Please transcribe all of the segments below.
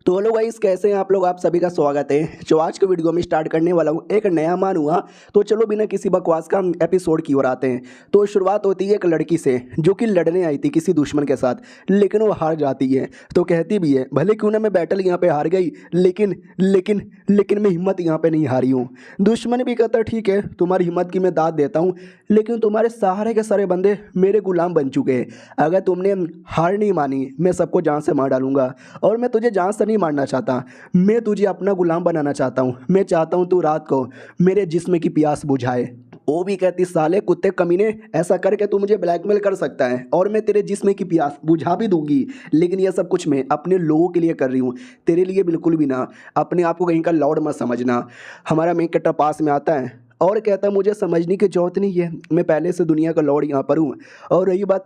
तो hello guys, कैसे हैं आप लोग। आप सभी का स्वागत है। जो आज के वीडियो में स्टार्ट करने वाला हूँ, एक नया मान हुआ। तो चलो बिना किसी बकवास का एपिसोड की ओर आते हैं। तो शुरुआत होती है एक लड़की से जो कि लड़ने आई थी किसी दुश्मन के साथ, लेकिन वो हार जाती है। तो कहती भी है भले क्यों ना मैं बैटल यहाँ पे हार गई, लेकिन लेकिन लेकिन मैं हिम्मत यहाँ पे नहीं हारी हूँ। दुश्मन भी कहता ठीक है, तुम्हारी हिम्मत की मैं दाद देता हूँ, लेकिन तुम्हारे सहारे के सारे बंदे मेरे गुलाम बन चुके हैं। अगर तुमने हार नहीं मानी, मैं सबको जान से मार डालूंगा। और मैं तुझे जान से नहीं मारना चाहता, मैं तुझे अपना गुलाम बनाना चाहता हूँ। मैं चाहता हूँ तू रात को मेरे जिस्म की प्यास बुझाए। वो भी कहती साले कुत्ते कमीने, ऐसा करके तू मुझे ब्लैकमेल कर सकता है और मैं तेरे जिस्म की प्यास बुझा भी दूंगी, लेकिन यह सब कुछ मैं अपने लोगों के लिए कर रही हूँ, तेरे लिए बिल्कुल भी ना। अपने आप को कहीं का लॉर्ड मत समझना। हमारा मेन कट्टा पास में आता है और कहता है मुझे समझने की जरूरत नहीं है, मैं पहले से दुनिया का लॉर्ड यहाँ पर हूँ। और रही बात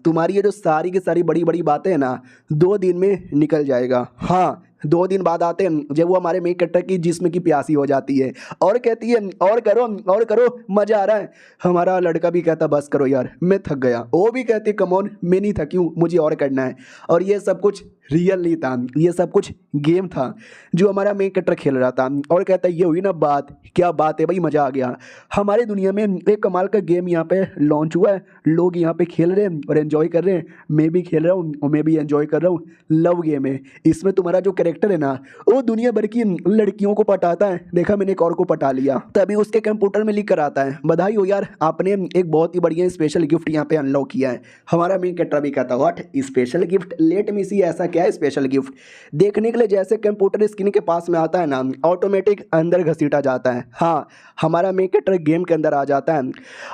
तुम्हारी ये जो सारी की सारी बड़ी बड़ी बातें हैं ना, 2 दिन में निकल जाएगा। हाँ, 2 दिन बाद आते हैं जब वो हमारे मेन कट्टर की जिस्म की प्यासी हो जाती है और कहती है और करो मज़ा आ रहा है। हमारा लड़का भी कहता बस करो यार, मैं थक गया। वो भी कहती कमोन, मैं नहीं थकी हूँ, मुझे और करना है। और ये सब कुछ रियल नहीं था, ये सब कुछ गेम था जो हमारा मेन कट्टर खेल रहा था। और कहता है ये हुई ना बात, क्या बात है भाई, मज़ा आ गया। हमारी दुनिया में एक कमाल का गेम यहाँ पे लॉन्च हुआ है, लोग यहाँ पे खेल रहे हैं और एंजॉय कर रहे हैं। मैं भी खेल रहा हूँ और मैं भी एंजॉय कर रहा हूँ। लव गेम है, इसमें तुम्हारा जो कैरेक्टर है ना, वो दुनिया भर की लड़कियों को पटाता है। देखा मैंने एक और को पटा लिया, तभी उसके कंप्यूटर में लिख कर आता है बधाई हो यार, आपने एक बहुत ही बढ़िया स्पेशल गिफ्ट यहाँ पे अनलॉक किया है। हमारा मेन कैरेक्टर भी कहता what special gift, let me see, ऐसा क्या है स्पेशल गिफ्ट। देखने के लिए जैसे कंप्यूटर स्क्रीन के पास में आता है ना, ऑटोमेटिक अंदर घसीटा जाता है। हाँ, हमारा मेन कैरेक्टर गेम के अंदर आ जाता है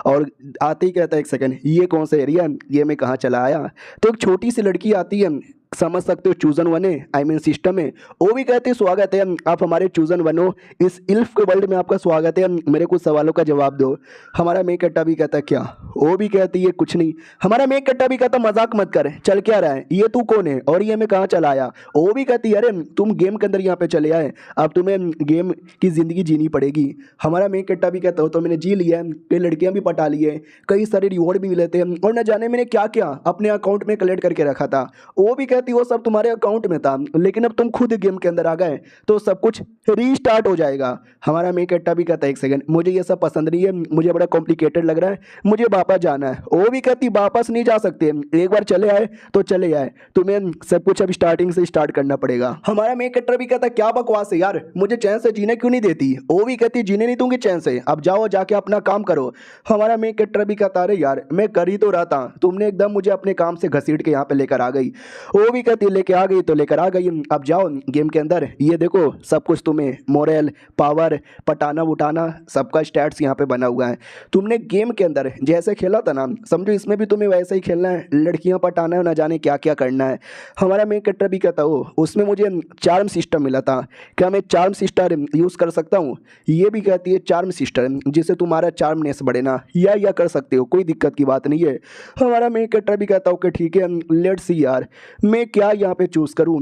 और आते ही कहता है एक सेकंड, ये कौन सा एरिया, ये मैं कहाँ चला आया। तो एक छोटी सी लड़की आती है, समझ सकते हो चूजन वन है, आई मीन सिस्टम है। वो भी कहते हैं स्वागत है, आप हमारे चूजन वन हो, इस इल्फ के वर्ल्ड में आपका स्वागत है, मेरे कुछ सवालों का जवाब दो। हमारा मेक कट्टा भी कहता है क्या। वो भी कहती है कुछ नहीं। हमारा मेक कट्टा भी कहता मजाक मत कर, चल क्या रहा है, ये तू कौन है और ये मैं कहाँ चला आया। वो भी कहती है अरे तुम गेम के अंदर यहाँ पे चले आए, अब तुम्हें गेम की ज़िंदगी जीनी पड़ेगी। हमारा मेक कट्टा भी कहता हो तो मैंने जी लिया है, कई लड़कियाँ भी पटा ली है, कई सारे रिवॉर्ड भी मिले थे और न जाने मैंने क्या क्या अपने अकाउंट में कलेक्ट करके रखा था। वो भी कहती वो सब तुम्हारे अकाउंट में था, लेकिन अब तुम खुद गेम के अंदर आ गए तो सब कुछ रीस्टार्ट हो जाएगा। हमारा मेक कट्टा भी कहता है एक सेकंड, मुझे ये सब पसंद नहीं है, मुझे बड़ा कॉम्प्लिकेटेड लग रहा है, मुझे वापस जाना है। वो भी कहती वापस नहीं जा सकते, एक बार चले आए तो चले आए, तुम्हें सब कुछ अब स्टार्टिंग से स्टार्ट करना पड़ेगा। हमारा मेक कट्टा भी कहता क्या बकवास है यार, मुझे चैन से जीने क्यों नहीं देती। वो भी कहती जीने नहीं दूंगी चैन से, अब जाओ जाके अपना काम करो। हमारा मेक कट्टा भी कहता अरे यार मैं कर ही तो रहा था, तुमने एकदम मुझे अपने काम से घसीट के यहाँ पे लेकर आ गई। वो भी कहती लेके आ गई तो लेकर आ गई, अब जाओ गेम के अंदर, ये देखो सब कुछ तुम्हें मोरल पावर पटाना उठाना सबका स्टैट्स यहाँ पे बना हुआ है। तुमने गेम के अंदर जैसे खेला था ना, समझो इसमें भी तुम्हें वैसे ही खेलना है, लड़कियाँ पटाना है, ना जाने क्या क्या करना है। हमारा मेन कैरेक्टर भी कहता हो उसमें मुझे चार्म सिस्टम मिला था, क्या मैं चार्म सिस्टम यूज़ कर सकता हूँ। ये भी कहती है चार्म सिस्टम जिससे तुम्हारा चार्मनेस बढ़े ना, या कर सकते हो, कोई दिक्कत की बात नहीं है। हमारा मेन कैरेक्टर भी कहता हूँ कि ठीक है लेट्स सी यार, मैं क्या यहाँ पे चूज़ करूँ,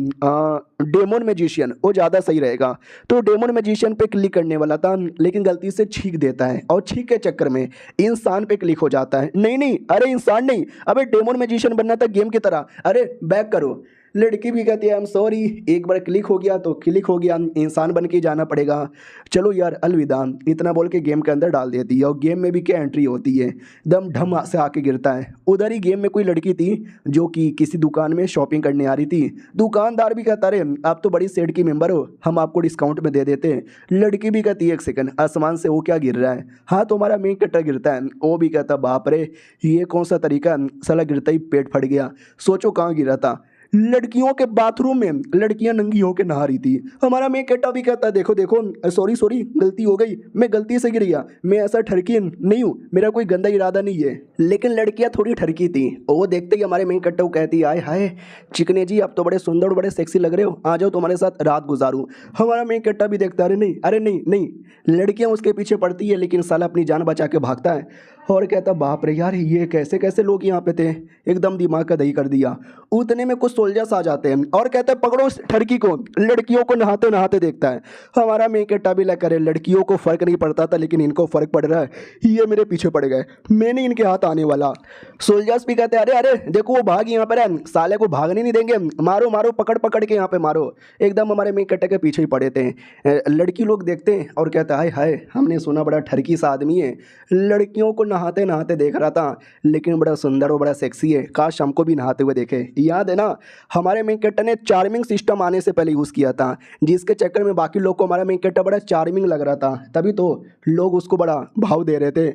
डेमोन मैजिशियन वो ज़्यादा सही रहेगा। तो डेमोन मैजिशियन पे क्लिक करने वाला था, लेकिन गलती से छींक देता है और छींक के चक्कर में इंसान पे क्लिक हो जाता है। नहीं नहीं, अरे इंसान नहीं, अबे डेमोन मैजिशियन बनना था गेम की तरह, अरे बैक करो। लड़की भी कहती है आई एम सॉरी, एक बार क्लिक हो गया तो क्लिक हो गया, इंसान बन के जाना पड़ेगा, चलो यार अलविदा। इतना बोल के गेम के अंदर डाल देती है और गेम में भी क्या एंट्री होती है, दम ढम से आके गिरता है। उधर ही गेम में कोई लड़की थी जो कि किसी दुकान में शॉपिंग करने आ रही थी। दुकानदार भी कहता रहे आप तो बड़ी सेठ की मेंबर हो, हम आपको डिस्काउंट में दे देते हैं। लड़की भी कहती है एक सेकंड, आसमान से वो क्या गिर रहा है। हाँ, तुम्हारा मेन कट्टर गिरता है। वो भी कहता बाप रे ये कौन सा तरीका, साला गिरता ही पेट फट गया। सोचो कहाँ गिरा था, लड़कियों के बाथरूम में, लड़कियां नंगी होकर नहा रही थी। हमारा मेक कट्टा भी कहता है देखो देखो सॉरी गलती हो गई, मैं गलती से गिर गया, मैं ऐसा ठरकी नहीं हूँ, मेरा कोई गंदा इरादा नहीं है। लेकिन लड़कियां थोड़ी ठरकी थी। वो देखते ही हमारे मेक कट्टा को कहती आए हाय चिकने जी, आप तो बड़े सुंदर और बड़े सेक्सी लग रहे हो, आ जाओ तुम्हारे साथ रात गुजारूं। हमारा मेक कट्टा भी देखता अरे नहीं नहीं, लड़कियां उसके पीछे पड़ती है लेकिन साला अपनी जान बचा के भागता है। और कहता बाप रे यार ये कैसे कैसे लोग यहाँ पे थे, एकदम दिमाग का दही कर दिया। उतने में कुछ सोल्जर्स आ जाते हैं और कहते हैं पकड़ो उस ठरकी को, लड़कियों को नहाते नहाते देखता है। हमारा मेकटा भी लग करे, लड़कियों को फर्क नहीं पड़ता था लेकिन इनको फर्क पड़ रहा है, ये मेरे पीछे पड़ गए, मैंने इनके हाथ आने वाला। सोल्जर्स भी कहते हैं अरे अरे देखो वो भाग यहाँ पर है, साले को भागने नहीं देंगे, मारो मारो पकड़ पकड़ के यहाँ पे मारो। एकदम हमारे मेकटे के पीछे ही पड़े थे। लड़की लोग देखते हैं और कहते हैं हाय हाय हमने सुना बड़ा ठरकी सा आदमी है, लड़कियों को नहाते नहाते देख रहा था लेकिन बड़ा सुंदर और बड़ा सेक्सी है, काश हमको भी नहाते हुए देखे। याद है ना हमारे मेकटा ने चार्मिंग सिस्टम आने से पहले यूज़ किया था, जिसके चक्कर में बाकी लोग को हमारा मेकटा बड़ा चार्मिंग लग रहा था, तभी तो लोग उसको बड़ा भाव दे रहे थे।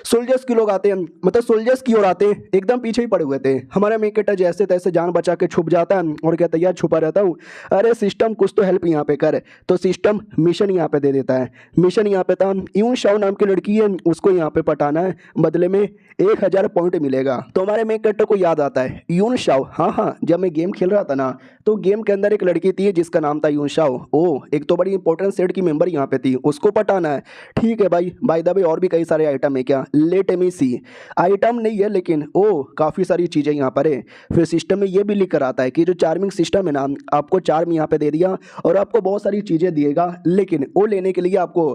सोल्जर्स की लोग आते हैं, मतलब सोल्जर्स की ओर आते हैं, एकदम पीछे ही पड़े हुए थे। हमारा मेकटा जैसे तैसे जान बचा के छुप जाता है और कहता है यार छुपा रहता हूँ, अरे सिस्टम कुछ तो हेल्प यहाँ पे कर। तो सिस्टम मिशन यहाँ पे दे देता है। मिशन यहाँ पे था यून शाओ नाम की लड़की है, उसको यहाँ पे पटाना है, बदले में 1000 पॉइंट मिलेगा। तो हमारे मेकटा को याद आता है यून शाओ, हाँ हाँ जब मैं गेम खेल रहा था ना तो गेम के अंदर एक लड़की थी जिसका नाम था यून शाओ, ओ एक तो बड़ी इंपॉर्टेंट सेट की मेंबर यहाँ पे थी, उसको पटाना है। ठीक है भाई, बाय द वे और भी कई सारे आइटम है क्या, लेट मी सी, आइटम नहीं है लेकिन ओ काफ़ी सारी चीज़ें यहाँ पर है। फिर सिस्टम में ये भी लिख कर आता है कि जो चार्मिंग सिस्टम है ना, आपको चार्म यहाँ पे दे दिया और आपको बहुत सारी चीज़ें दिएगा, लेकिन वो लेने के लिए आपको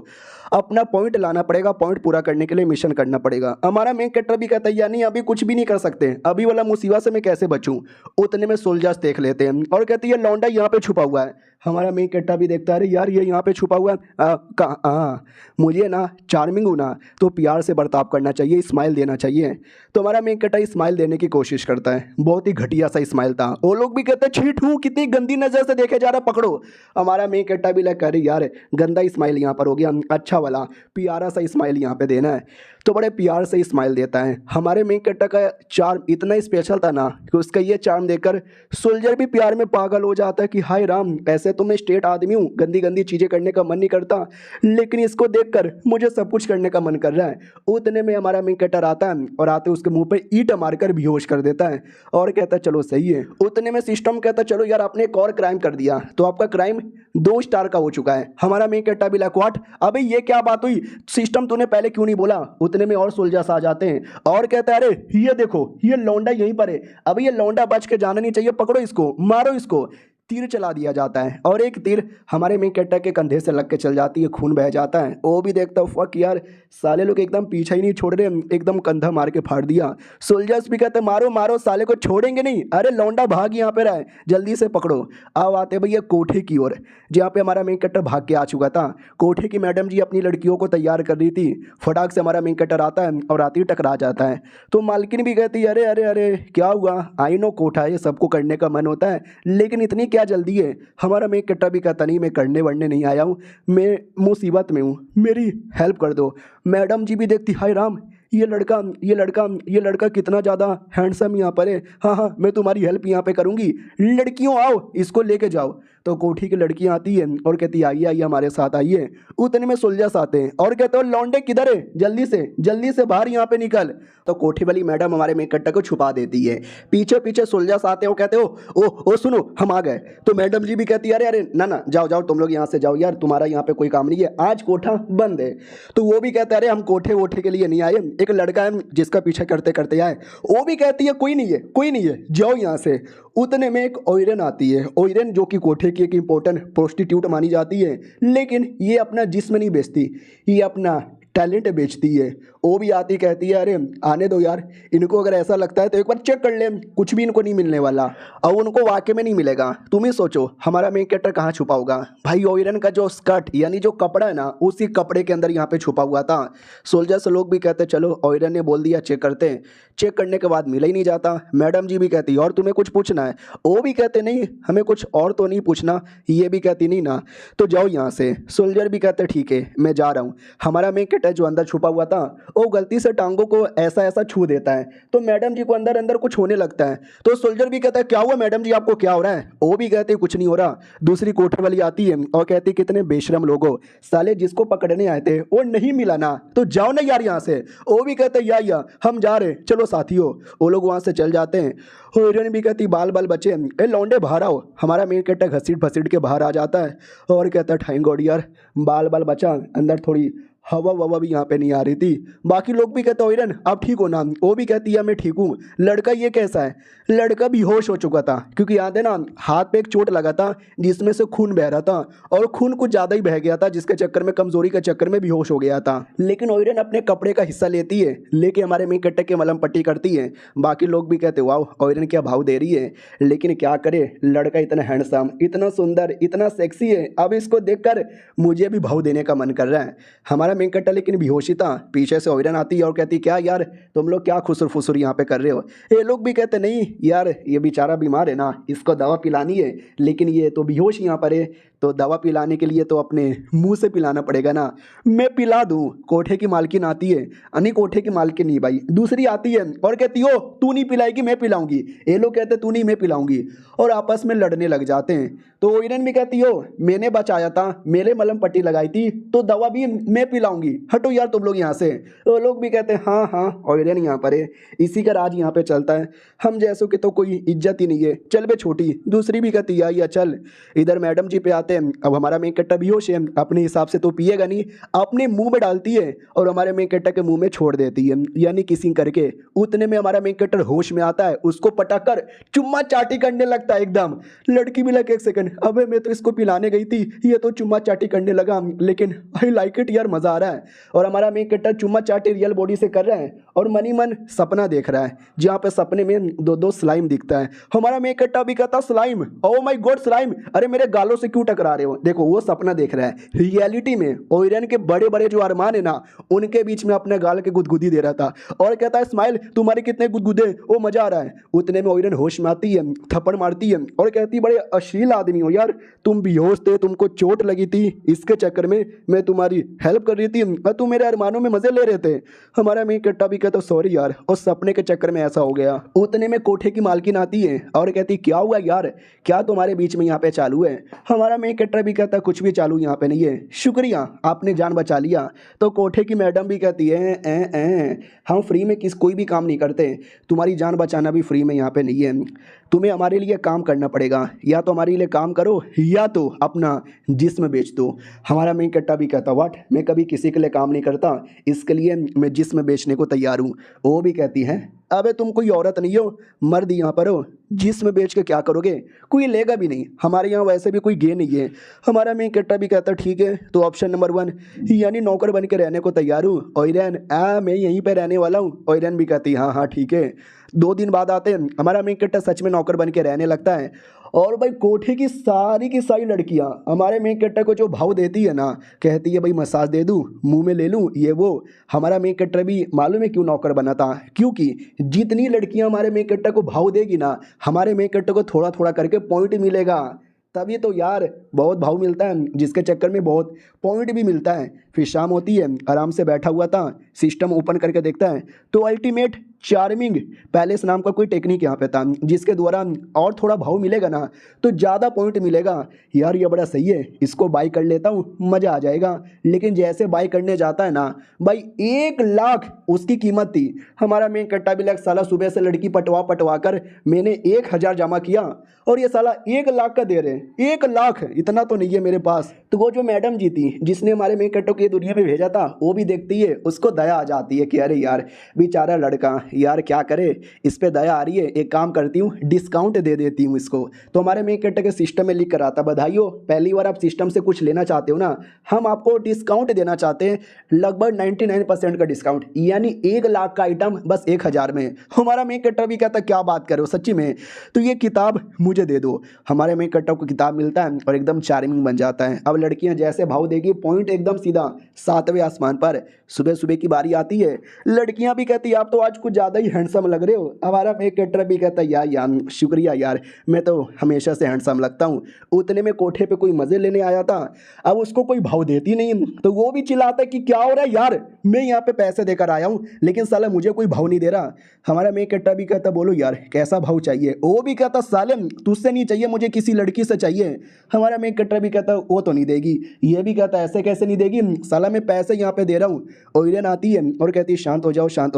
अपना पॉइंट लाना पड़ेगा, पॉइंट पूरा करने के लिए मिशन करना पड़ेगा। हमारा मेन कैरेक्टर भी कहता है यानी अभी कुछ भी नहीं कर सकते, अभी वाला मुसीबत से मैं कैसे बचूं। उतने में सोल्जर्स देख लेते हैं और कहती है लौंडा यहाँ पे छुपा हुआ है। हमारा मेन कैरेक्टर भी देखता है अरे यार ये यहाँ पे छुपा हुआ है, कहाँ, मुझे ना चार्मिंग हूँ ना तो प्यार से बर्ताव करना चाहिए, स्माइल देना चाहिए। तो हमारा मेन कैरेक्टर स्माइल देने की कोशिश करता है, बहुत ही घटिया सा स्माइल था। वो लोग भी कहते हैं छीट हूँ, कितनी गंदी नज़र से देखे जा रहा, पकड़ो। हमारा मेन कैरेक्टर भी लग अरे यार गंदा स्माइल यहाँ पर हो गया, अच्छा वाला प्यारा सा स्माइल यहाँ पे देना है। तो बड़े प्यार से स्माइल देता है। हमारे मेन कैरेक्टर का चार्म इतना स्पेशल था ना कि उसका ये चार्म देखकर सोल्जर भी प्यार में पागल हो जाता है कि हाय राम, ऐसे तो मैं स्ट्रेट आदमी हूँ, गंदी गंदी चीज़ें करने का मन नहीं करता, लेकिन इसको देखकर मुझे सब कुछ करने का मन कर रहा है। उतने में हमारा मेन कैरेक्टर आता है और आते उसके मुंह पे ईंट मारकर बेहोश कर देता है और कहता है चलो सही है। उतने में सिस्टम कहता है चलो यार आपने एक और क्राइम कर दिया, तो आपका क्राइम 2 स्टार का हो चुका है। हमारा मेन कैरेक्टर भी लाइक व्हाट, अबे ये क्या बात हुई, सिस्टम तूने पहले क्यों नहीं बोला। उतने में और सोल्जर्स आ जाते हैं और कहता है अरे ये देखो ये लौंडा यहीं पर है, अबे ये लौंडा बच के जाना नहीं चाहिए, पकड़ो इसको, मारो इसको। तीर चला दिया जाता है और एक तीर हमारे मेन कैरेक्टर के कंधे से लग के चल जाती है, खून बह जाता है। वो भी देखता हूँ फक यार साले लोग एकदम पीछा ही नहीं छोड़ रहे, एकदम कंधा मार के फाड़ दिया। सोल्जर्स भी कहते मारो मारो साले को छोड़ेंगे नहीं, अरे लौंडा भाग यहाँ पे रहा है, जल्दी से पकड़ो। अब आते भैया कोठे की ओर, जहाँ पे हमारा मेन कैरेक्टर भाग के आ चुका था। कोठे की मैडम जी अपनी लड़कियों को तैयार कर रही थी, फटाक से हमारा मेन कैरेक्टर आता है और आती टकरा जाता है। तो मालकिन भी कहती है अरे अरे अरे क्या हुआ, आई नो कोठा है, सबको करने का मन होता है लेकिन इतनी क्या जल्दी है। हमारा मेन कैरेक्टर भी कहता नहीं मैं करने वरने नहीं आया हूँ, मैं मुसीबत में हूँ, मेरी हेल्प कर दो। मैडम जी भी देखती हाय राम ये लड़का कितना ज़्यादा हैंडसम यहाँ पर है, हाँ हाँ मैं तुम्हारी हेल्प यहाँ पे करूँगी, लड़कियों आओ इसको लेके जाओ। तो कोठी की लड़कियाँ आती है और कहती है आइए आइए हमारे साथ आइए। उतने में सोल्जर्स आते हैं और कहते हो लौंडे किधर है, जल्दी से बाहर यहाँ पे निकल। तो कोठी वाली मैडम हमारे मेन कैरेक्टर को छुपा देती है। पीछे पीछे सोल्जर्स आते हो, कहते हो ओ सुनो हम आ गए। तो मैडम जी भी कहती है अरे अरे ना जाओ जाओ तुम लोग यहाँ से जाओ यार, तुम्हारा यहाँ पे कोई काम नहीं है, आज कोठा बंद है। तो वो भी कहते हैं अरे हम कोठे वोठे के लिए नहीं आए, एक लड़का है जिसका पीछे करते करते आए। वो भी कहती है कोई नहीं है जाओ यहाँ से। उतने में एक ओइरन आती है, ओइरन जो कि कोठे की एक इंपॉर्टेंट प्रोस्टिट्यूट मानी जाती है, लेकिन ये अपना जिस्म नहीं बेचती, ये अपना टैलेंट बेचती है। वो भी आती कहती है अरे आने दो यार, इनको अगर ऐसा लगता है तो एक बार चेक कर ले, कुछ भी इनको नहीं मिलने वाला और उनको वाकई में नहीं मिलेगा। तुम ही सोचो हमारा मेन कैरेक्टर कहाँ छुपा होगा भाई, ओइरन का जो स्कर्ट यानी जो कपड़ा है ना उसी कपड़े के अंदर यहाँ पे छुपा हुआ था। सोल्जर्स लोग भी कहते चलो ओइरन ने बोल दिया चेक करते हैं, चेक करने के बाद मिला ही नहीं जाता। मैडम जी भी कहती और तुम्हें कुछ पूछना है, वो भी कहते नहीं हमें कुछ और तो नहीं पूछना, ये भी कहती नहीं ना तो जाओ यहाँ से। सोल्जर भी कहते ठीक है मैं जा रहा हूँ। हमारा मेन कैरेक्टर जो अंदर छुपा हुआ था वो गलती से टांगों को ऐसा छू देता है, तो मैडम जी को अंदर अंदर कुछ होने लगता है। तो सोल्जर भी कहता है क्या हुआ मैडम जी आपको क्या हो रहा है, वो भी कहते कुछ नहीं हो रहा। दूसरी कोठे वाली आती है और कहती कितने बेशरम लोग हो, साले जिसको पकड़ने आए थे वो नहीं मिला ना तो जाओ ना यार यहाँ से। वो भी कहते या हम जा रहे चलो साथियों। वो लोग वहाँ से चल जाते हैं। हीरोइन भी कहती बाल बचे, ए लौंडे बाहर आओ। हमारा मेन कैरेक्टर घसीट के बाहर आ जाता है और कहता है थैंक गॉड यार बाल बचा, अंदर थोड़ी हवा ववा भी यहाँ पे नहीं आ रही थी। बाकी लोग भी कहते ओइरन आप ठीक हो ना, वो भी कहती है मैं ठीक हूँ। लड़का ये कैसा है, लड़का बेहोश हो चुका था क्योंकि याद है ना हाथ पे एक चोट लगा था जिसमें से खून बह रहा था और खून कुछ ज़्यादा ही बह गया था जिसके चक्कर में कमजोरी के चक्कर में बेहोश हो गया था। लेकिन ओइरन अपने कपड़े का हिस्सा लेती है, लेके हमारे मेन कट्टे के मलहम पट्टी करती है। बाकी लोग भी कहते वाह ओइरन क्या भाव दे रही है, लेकिन क्या करे लड़का इतना हैंडसम, इतना सुंदर, इतना सेक्सी है। अब इसको देखकर मुझे भी भाव देने का मन कर रहा है। हमारा मेन कट्टा लेकिन बेहोश ही था। पीछे से ओइरन आती है और कहती क्या यार तुम लोग क्या खुसुर फुसुर यहाँ पे कर रहे हो। ये लोग भी कहते नहीं यार ये बेचारा बीमार है ना, इसको दवा पिलानी है, लेकिन ये तो बेहोश यहाँ पर है, तो दवा पिलाने के लिए तो अपने मुंह से पिलाना पड़ेगा ना। मैं पिला दूं। कोठे की मालकिन आती है, अनी कोठे की मालकिन नहीं भाई दूसरी आती है और कहती हो तू नहीं पिलाएगी मैं पिलाऊंगी। ये लोग कहते तू नहीं मैं पिलाऊंगी और आपस में लड़ने लग जाते हैं। तो ओइरन भी कहती हो मैंने बचाया था, मेरे मलहम पट्टी लगाई थी, तो दवा भी मैं पिलाऊंगी, हटो यार तुम लोग यहाँ से। तो लोग भी कहते हैं हाँ हाँ ओइरन यहाँ पर है, इसी का राज यहाँ पे चलता है, हम जैसों की तो कोई इज्जत ही नहीं है, चल बे छोटी। दूसरी भी कहती है या चल। इधर मैडम जी पे आते हैं। अब हमारा मेन कट्टा बेहोश है, अपने हिसाब से तो पिएगा नहीं, अपने मुंह में डालती है और हमारे मेन कट्टा के मुंह में छोड़ देती है, यानी किसिंग करके। उतने में हमारा मेन कट्टर होश में आता है, उसको पटाकर चुम्मा चाटी करने लगता है एकदम। लड़की भी लग एक सेकंड, अबे मैं तो इसको पिलाने गई थी, ये तो चुम्मा चाटी करने लगा, लेकिन आई लाइक इट यार, मजा आ रहा है। और हमारा मेन कट्टर चुम्मा चाटी रियल बॉडी से कर रहा है और मनी मन सपना देख रहा है, जहाँ पे सपने में दो दो स्लाइम दिखता है। हमारा मेन कट्टा भी कहता slime, oh my God slime, अरे मेरे गालों से क्यों टकरा रहे हो। देखो वो सपना देख रहा है, रियलिटी में ओइरन के बड़े बड़े जो अरमान है ना उनके बीच में अपने गाल के गुदगुदी दे रहा था और कहता है स्माइल तुम्हारे कितने गुदगुदे, वो मजा आ रहा है। उतने में ओइरन होश में आती है, थप्पड़ मारती है और कहती बड़े अश्लील आदमी हो यार, तुम बेहोश थे, तुमको चोट लगी थी, इसके चक्कर में मैं तुम्हारी हेल्प कर रही थी और तुम मेरे अरमानों में मजे ले रहे थे। हमारा मेन कट्टा भी कहता सॉरी यार, और सपने के चक्कर में ऐसा हो गया। उतने में कोठे की मालकिन आती है और कहती क्या हुआ यार, क्या तुम्हारे बीच में यहाँ पे चालू है। हमारा मेन कट्टा भी कहता कुछ भी चालू यहाँ पे नहीं है, शुक्रिया आपने जान बचा लिया। तो कोठे की मैडम भी कहती है हम फ्री में कोई भी काम नहीं करते, तुम्हारी जान बचाना भी फ्री में यहाँ पे नहीं है, तुम्हें हमारे लिए काम करना पड़ेगा, या तो हमारे लिए काम करो या तो अपना जिस्म बेच दो। हमारा मेन कट्टा भी कहता व्हाट, मैं कभी किसी के लिए काम नहीं करता, इसके लिए मैं जिस्म बेचने को तैयार हूँ। वो भी कहती है अबे तुम कोई औरत नहीं हो, मर्द यहाँ पर हो, जिस्म बेच के क्या करोगे, कोई लेगा भी नहीं, हमारे यहाँ वैसे भी कोई गे नहीं है। हमारा मेन कट्टा भी कहता ठीक है, तो ऑप्शन नंबर 1 यानी नौकर बन के रहने को तैयार हूँ। ओइरन मैं यहीं पे रहने वाला हूँ। ओइरन भी कहती हाँ हाँ ठीक है। 2 दिन बाद आते हैं, हमारा मेन कट्टा सच में नौकर बन के रहने लगता है और भाई कोठे की सारी लड़कियां हमारे मेन कट्टर को जो भाव देती है ना, कहती है भाई मसाज दे दूं, मुंह में ले लूं, ये वो। हमारा मेन कट्टर भी मालूम है क्यों नौकर बना था, क्योंकि जितनी लड़कियां हमारे मेन कट्टर को भाव देगी ना, हमारे मेन कट्टर को थोड़ा थोड़ा करके पॉइंट मिलेगा, तभी तो यार बहुत भाव मिलता है, जिसके चक्कर में बहुत पॉइंट भी मिलता है। फिर शाम होती है, आराम से बैठा हुआ था, सिस्टम ओपन करके देखता है तो अल्टीमेट चार्मिंग पैलेस नाम का कोई टेक्निक यहाँ पे था, जिसके द्वारा और थोड़ा भाव मिलेगा ना तो ज़्यादा पॉइंट मिलेगा। यार ये बड़ा सही है, इसको बाई कर लेता हूँ, मज़ा आ जाएगा। लेकिन जैसे बाई करने जाता है ना भाई, 1 लाख उसकी कीमत थी। हमारा मेन कट्टा भी लग साला सुबह से लड़की पटवा कर मैंने 1000 जमा किया और ये साला 1 लाख का दे रहे हैं। 1 लाख इतना तो नहीं है मेरे पास। तो वो जो मैडम जी थी जिसने हमारे मेन कट्टो को दुनिया में भेजा था, वो भी देखती है, उसको दया आ जाती है कि अरे यार बेचारा लड़का, यार क्या करे, इस पे दया आ रही है, एक काम करती हूँ डिस्काउंट दे देती हूँ इसको। तो हमारे मेन कट्टे के सिस्टम में लिख कर आता बधाई हो, पहली बार आप सिस्टम से कुछ लेना चाहते हो ना, हम आपको डिस्काउंट देना चाहते हैं, लगभग 99% का डिस्काउंट, यानी 1 लाख का आइटम बस 1000 में। हमारा मेन कट्टा भी कहता क्या बात करो सच्ची में, तो ये किताब मुझे दे दो। हमारे मेन कट्टा को किताब मिलता है और एकदम चार्मिंग बन जाता है। अब लड़कियां जैसे भाव देगी, पॉइंट एकदम सीधा 7वें आसमान पर। सुबह सुबह की बारी आती है, लड़कियां भी कहती आप तो आज कुछ ज़्यादा ही हैंडसम लग रहे हो। हमारा मेन कट्टा भी कहता यार शुक्रिया यार, मैं तो हमेशा से हैंडसम लगता हूँ। उतने में कोठे पे कोई मज़े लेने आया था, अब उसको कोई भाव देती नहीं, तो वो भी चिल्लाता है कि क्या हो रहा है यार, मैं यहाँ पे पैसे देकर आया हूँ लेकिन साला मुझे कोई भाव नहीं दे रहा। हमारा मेन कट्टा भी कहता बोलो यार कैसा भाव चाहिए। वो भी कहता साले तुझसे नहीं चाहिए, मुझे किसी लड़की से चाहिए। हमारा मेन कट्टा भी कहता वो तो नहीं देगी। ये भी कहता ऐसे कैसे नहीं देगी, साला मैं पैसे यहाँ पे दे रहा हूँ। ओइरन आती है और कहती शांत हो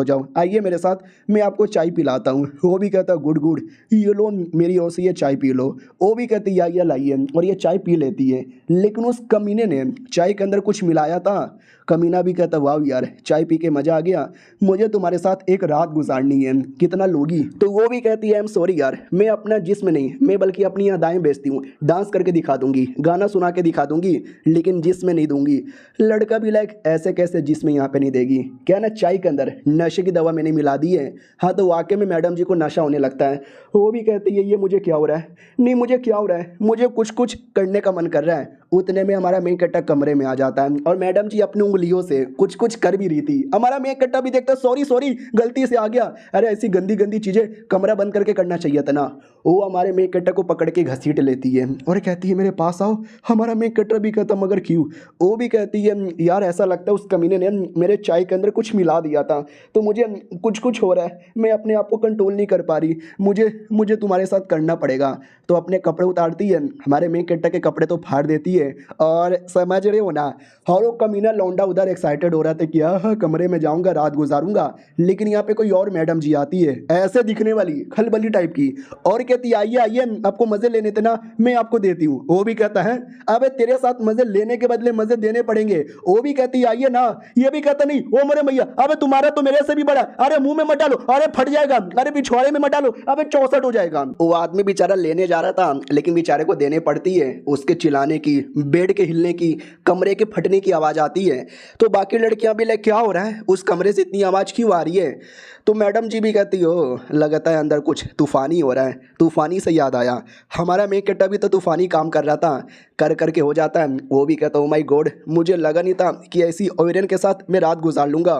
जाओ, आइए मेरे साथ साथ मैं आपको चाय पिलाता हूँ। वो भी कहता गुड गुड, ये लो मेरी ओर से ये चाय पी लो। वो भी कहती या लाइए, और ये चाय पी लेती है। लेकिन उस कमीने ने चाय के अंदर कुछ मिलाया था। कमीना भी कहता वाह यार, चाय पी के मज़ा आ गया, मुझे तुम्हारे साथ एक रात गुजारनी है, कितना लोगी। तो वो भी कहती है आई एम सॉरी यार, मैं अपना जिस्म नहीं, मैं बल्कि अपनी अदाएं बेचती हूँ, डांस करके दिखा दूंगी, गाना सुना के दिखा दूंगी, लेकिन जिस्म नहीं दूंगी। लड़का भी लाइक ऐसे कैसे जिस्म यहाँ पे नहीं देगी, क्या ना चाय के अंदर नशे की दवा मैंने मिला दी है। हाँ तो वाकई में मैडम जी को नशा होने लगता है। वो भी कहती है ये मुझे क्या हो रहा है, नहीं मुझे क्या हो रहा है, मुझे कुछ कुछ करने का मन कर रहा है। उतने में हमारा मेन कट्टा कमरे में आ जाता है और मैडम जी अपनी उंगलियों से कुछ कुछ कर भी रही थी। हमारा मेन कट्टा भी देखता सॉरी सॉरी गलती से आ गया, अरे ऐसी गंदी गंदी चीज़ें कमरा बंद करके करना चाहिए था ना। वो हमारे मेन कट्टा को पकड़ के घसीट लेती है और कहती है मेरे पास आओ। हमारा मेन कट्टा भी कहता मगर क्यों। वो भी कहती है यार ऐसा लगता है उस कमीने ने मेरे चाय के अंदर कुछ मिला दिया था, तो मुझे कुछ कुछ हो रहा है, मैं अपने आप को कंट्रोल नहीं कर पा रही, मुझे तुम्हारे साथ करना पड़ेगा। तो अपने कपड़े उतारती है, हमारे मेन कट्टा के कपड़े तो फाड़ देती है। और समझ रहे हो ना, और वो कमीना लौंडा उधर एक्साइटेड हो रहा था कि हाँ कमरे में जाऊंगा, रात गुजारूंगा। लेकिन यहाँ पे कोई और मैडम जी आती है, ऐसे दिखने वाली खलबली टाइप की, और कहती आइए आइए आपको मजे लेने थे ना, मैं आपको देती हूँ। वो भी कहता है अबे तेरे साथ मजे लेने के बदले मजे देने पड़ेंगे। वो भी कहती आइए ना। ये भी कहता नहीं वो मरे भैया, अबे तुम्हारा तो मेरे से भी बड़ा, अरे मुंह में मत डालो, अरे फट जाएगा, अरे पिछवाड़े में मत डालो, अबे 64 हो जाएगा। वो आदमी बेचारा लेने जा रहा था, लेकिन बेचारे को देने पड़ती है। उसके चिल्लाने की, बेड के हिलने की, कमरे के फटने की आवाज़ आती है। तो बाकी लड़कियां भी लाइक क्या हो रहा है, उस कमरे से इतनी आवाज़ क्यों आ रही है। तो मैडम जी भी कहती हो लगता है अंदर कुछ तूफ़ानी हो रहा है। तूफ़ानी से याद आया, हमारा मेक कट्टा भी तो तूफ़ानी काम कर रहा था, कर करके हो जाता है। वो भी कहता ओ माय गॉड, मुझे लगा नहीं था कि ऐसी ओरेन के साथ मैं रात गुजार लूँगा।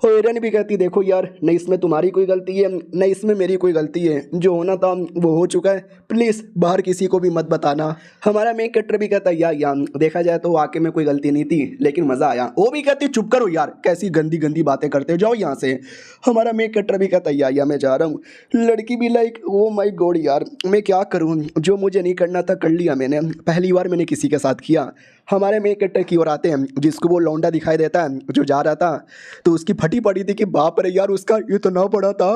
ओरेन भी कहती देखो यार, न इसमें तुम्हारी कोई गलती है न इसमें मेरी कोई गलती है, जो होना था वो हो चुका है, प्लीज़ बाहर किसी को भी मत बताना। हमारा मेक कट्टर भी कहता यार देखा जाए तो वाकई में कोई गलती नहीं थी, लेकिन मज़ा आया। वो भी कहती चुप करो यार, कैसी गंदी गंदी बातें करते हो, जाओ यहाँ से। हमारा मेक कट्टर भी कहता या मैं जा रहा हूँ। लड़की भी लाइक ओ माय गॉड यार, मैं क्या करूँ, जो मुझे नहीं करना था कर लिया मैंने, पहली बार मैंने किसी के साथ किया। हमारे मेक कट्टर की ओर आते हैं, जिसको वो लौंडा दिखाई देता है जो जा रहा था, तो उसकी फटी पड़ी थी कि बाप रे यार उसका इतना बड़ा था,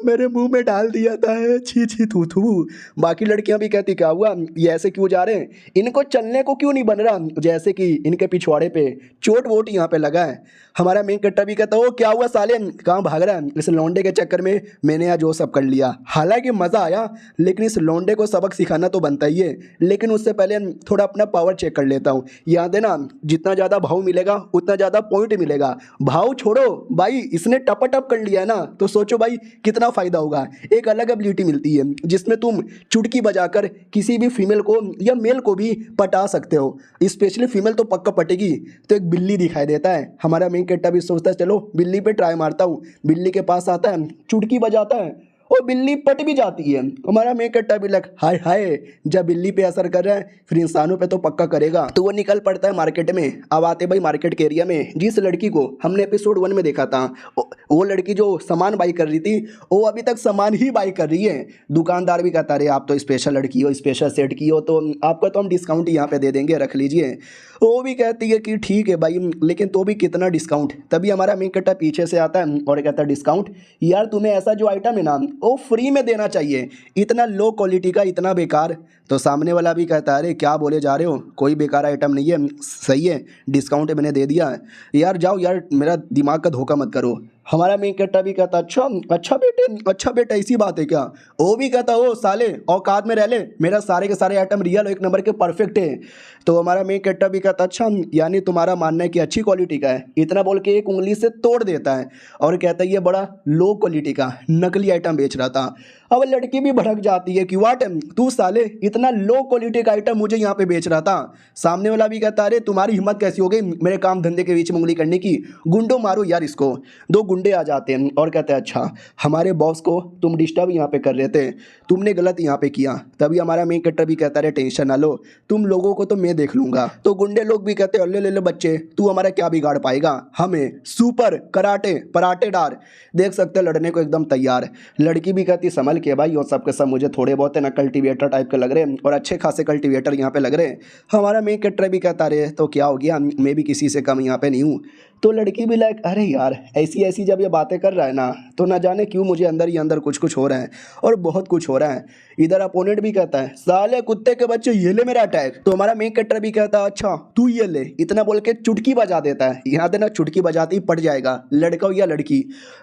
मेरे मुंह में डाल दिया था, छी छी थू थू। बाकी लड़कियां भी कहती क्या हुआ, ये ऐसे क्यों जा रहे हैं, इनको चलने को क्यों नहीं बन रहा, जैसे कि इनके पिछवाड़े पे चोट वोट यहाँ पे लगा है। हमारा मेन कट्टा भी कहता ओ क्या हुआ साले, कहाँ भाग रहा है, इस लौंडे के चक्कर में मैंने आज वो सब कर लिया। हालांकि मज़ा आया, लेकिन इस लौंडे को सबक सिखाना तो बनता ही है। लेकिन उससे पहले थोड़ा अपना पावर चेक कर लेता हूँ। याद है ना, जितना ज़्यादा भाव मिलेगा उतना ज़्यादा पॉइंट मिलेगा। भाव छोड़ो भाई, इसने टप कर लिया है ना, तो सोचो भाई कितना फ़ायदा होगा। एक अलग एबिलिटी मिलती है जिसमें तुम चुटकी बजाकर किसी भी फीमेल को या मेल को भी पटा सकते हो। स्पेशली फीमेल तो पक्का पटेगी। तो एक बिल्ली दिखाई देता है, हमारा मेन कट्टा भी सोचता है चलो बिल्ली पे ट्राई मारता हूँ। बिल्ली के पास आता है, चुटकी बजाता है और बिल्ली पट भी जाती है। हमारा मेन कट्टा भी लग हाय हाय, जब बिल्ली पे असर कर रहा है फिर इंसानों पे तो पक्का करेगा। तो वो निकल पड़ता है मार्केट में। अब आते भाई मार्केट के एरिया में, जिस लड़की को हमने एपिसोड 1 में देखा था, वो लड़की जो सामान बाई कर रही थी, वो अभी तक सामान ही बाई कर रही है। दुकानदार भी कहता अरे आप तो स्पेशल लड़की हो, स्पेशल सेट की हो, तो आपका तो हम डिस्काउंट यहाँ पे दे देंगे, रख लीजिए। वो भी कहती है कि ठीक है भाई, लेकिन तो भी कितना डिस्काउंट। तभी हमारा मेन कट्टा पीछे से आता है और कहता है डिस्काउंट यार, तुम्हें ऐसा जो आइटम है ना वो फ्री में देना चाहिए, इतना लो क्वालिटी का, इतना बेकार। तो सामने वाला भी कहता है अरे क्या बोले जा रहे हो, कोई बेकार आइटम नहीं है, सही है, डिस्काउंट मैंने दे दिया है यार, जाओ यार मेरा दिमाग का धोखा मत करो। हमारा मेन कट्टा भी कहता अच्छा बेटा ऐसी बात है क्या। वो भी कहता ओ साले औकात में रह ले, मेरा सारे के सारे आइटम रियल एक नंबर के परफेक्ट है। तो हमारा मेन कट्टा भी कहता अच्छा यानी तुम्हारा मानना है कि अच्छी क्वालिटी का है, इतना बोल के एक उंगली से तोड़ देता है और कहता है ये बड़ा लो क्वालिटी का नकली आइटम बेच रहा था। अब लड़की भी भड़क जाती है कि वाट तू साले इतना लो क्वालिटी का आइटम मुझे यहाँ पे बेच रहा था। सामने वाला भी कहता अरे तुम्हारी हिम्मत कैसी हो गई मेरे काम धंधे के बीच में उंगली करने की, गुंडो मारो यार इसको। दो गुंडे आ जाते हैं और कहते हैं अच्छा हमारे बॉस को तुम डिस्टर्ब यहाँ पे कर रहे थे, तुमने गलत यहाँ पे किया। तभी हमारा मेन कट्टर भी कहता है टेंशन ना लो, तुम लोगों को तो मैं देख लूँगा। तो गुंडे लोग भी कहते हैं ले ले बच्चे, तू हमारा क्या बिगाड़ पाएगा, हमें सुपर कराटे पराटेदार देख सकते लड़ने को एकदम तैयार। लड़की भी कहती संभल के भाई, और सबके सब मुझे थोड़े बहुत है ना कल्टीवेटर टाइप के लग रहे हैं और अच्छे खासे कल्टीवेटर यहाँ पे लग रहे हैं। हमारा मेन कट्टर भी कहता रहे तो क्या हो गया, मैं भी किसी से कम यहाँ पे नहीं हूँ। तो लड़की भी लाइक अरे यार ऐसी ऐसी जब ये बातें कर रहा है ना तो ना जाने क्यों मुझे अंदर ही अंदर कुछ कुछ हो रहा है और बहुत कुछ हो रहा है। इधर अपोनेंट भी कहता है साले कुत्ते के बच्चे ये ले मेरा अटैक। तो हमारा मेन कैरेक्टर भी कहता है अच्छा तू ये ले, इतना बोल के चुटकी बजा देता है। यहाँ देना चुटकी बजाते ही पट जाएगा लड़का हो या लड़की,